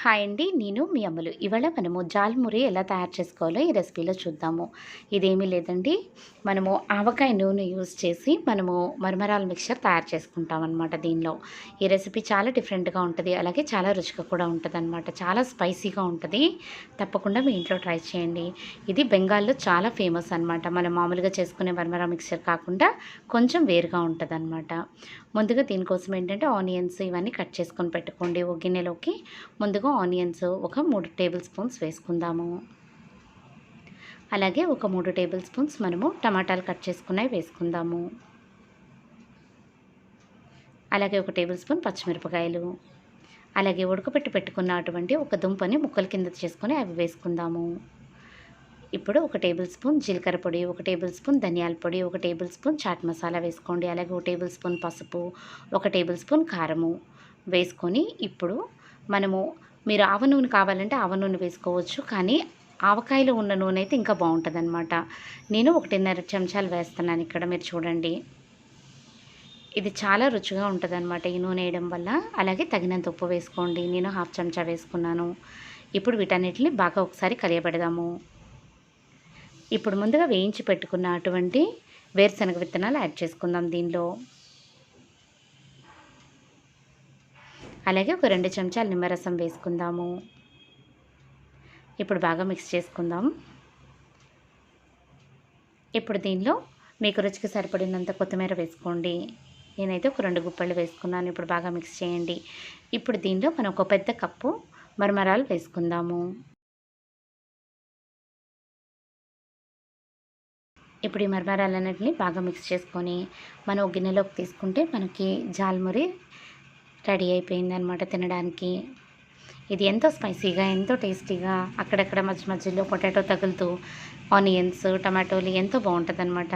Hi అండి. నేను మీ అమ్మలు. ఇవాళ మనము జాల్ మురి ఎలా తయారు చేసుకోవాలో ఈ రెసిపీలో చూద్దాము. ఇదేమీ లేదండి. మనము ఆవకాయ నూనె యూజ్ చేసి మనము మరమరాల మిక్చర్ తయారు చేసుకుంటామన్నమాట దీనిలో. ఈ రెసిపీ చాలా డిఫరెంట్‌గా ఉంటది. అలాగే చాలా రుచిగా కూడా ఉంటదనమాట. చాలా స్పైసీగా ఉంటది. తప్పకుండా మీ ఇంట్లో ట్రై చేయండి. ఇది బెంగాల్‌లో చాలా ఫేమస్ అనమాట. మనం మామూలుగా చేసుకునే మరమరా మిక్చర్ కాకుండా కొంచెం వేరుగా ఉంటదనమాట. ముందుగా దీనికోసం ఏంటంటే ఆనియన్స్ ఇవన్నీ కట్ చేసుకొని పెట్టుకోండి. ఒక గిన్నెలోకి ముందుగా ఆనియన్స్ ఒక 3 టేబుల్ స్పూన్స్ వేసుకుందాము. అలాగే ఒక 3 టేబుల్ స్పూన్స్ మనము టమాటాలు కట్ చేసుకున్నవి వేసుకుందాము. అలాగే ఒక టేబుల్ స్పూన్ పచ్చిమిరపకాయలు, అలాగే ఉడకపెట్టి పెట్టుకున్నటువంటి ఒక దుంపని ముక్కల కింద చేసుకొని అవి వేసుకుందాము. ఇప్పుడు ఒక టేబుల్ స్పూన్ జీలకర్ర పొడి, ఒక టేబుల్ స్పూన్ ధనియాల పొడి, ఒక టేబుల్ స్పూన్ చాట్ మసాలా వేసుకోండి. అలాగే ఒక టేబుల్ స్పూన్ పసుపు, ఒక టేబుల్ స్పూన్ కారము వేసుకొని ఇప్పుడు మనము మీరు ఆవ నూనె కావాలంటే ఆవ నూనె వేసుకోవచ్చు. కానీ ఆవకాయలో ఉన్న నూనె అయితే ఇంకా బాగుంటుందన్నమాట. నేను 1.5 చెంచాలు వేస్తున్నాను ఇక్కడ, మీరు చూడండి. ఇది చాలా రుచిగా ఉంటుందన్నమాట ఈ నూనె వేయడం వల్ల. అలాగే తగినంత ఉప్పు వేసుకోండి. నేను 1/2 చెంచా వేసుకున్నాను. ఇప్పుడు వీటన్నిటిని బాగా ఒకసారి కలియబెడదాము. ఇప్పుడు ముందుగా వేయించి పెట్టుకున్న అటువంటి వేరుశనగ విత్తనాలు యాడ్ చేసుకుందాం దీనిలో. అలాగే ఒక 2 చెంచాలు నిమ్మరసం వేసుకుందాము. ఇప్పుడు బాగా మిక్స్ చేసుకుందాం. ఇప్పుడు దీనిలో మీకు రుచికి సరిపడినంత కొత్తిమీర వేసుకోండి. నేనైతే ఒక 2 గుప్పెళ్ళు వేసుకున్నాను. ఇప్పుడు బాగా మిక్స్ చేయండి. ఇప్పుడు దీనిలో మనం ఒక పెద్ద కప్పు మరమరాలు వేసుకుందాము. ఇప్పుడు ఈ మరమరాలన్నిటిని బాగా మిక్స్ చేసుకొని మనం ఒక గిన్నెలోకి తీసుకుంటే మనకి జాల్మురి రెడీ అయిపోయిందనమాట తినడానికి. ఇది ఎంతో స్పైసీగా, ఎంతో టేస్టీగా, అక్కడక్కడ మధ్య మధ్యలో పొటాటో తగులుతూ ఆనియన్స్, టమాటోలు ఎంతో బాగుంటుందన్నమాట.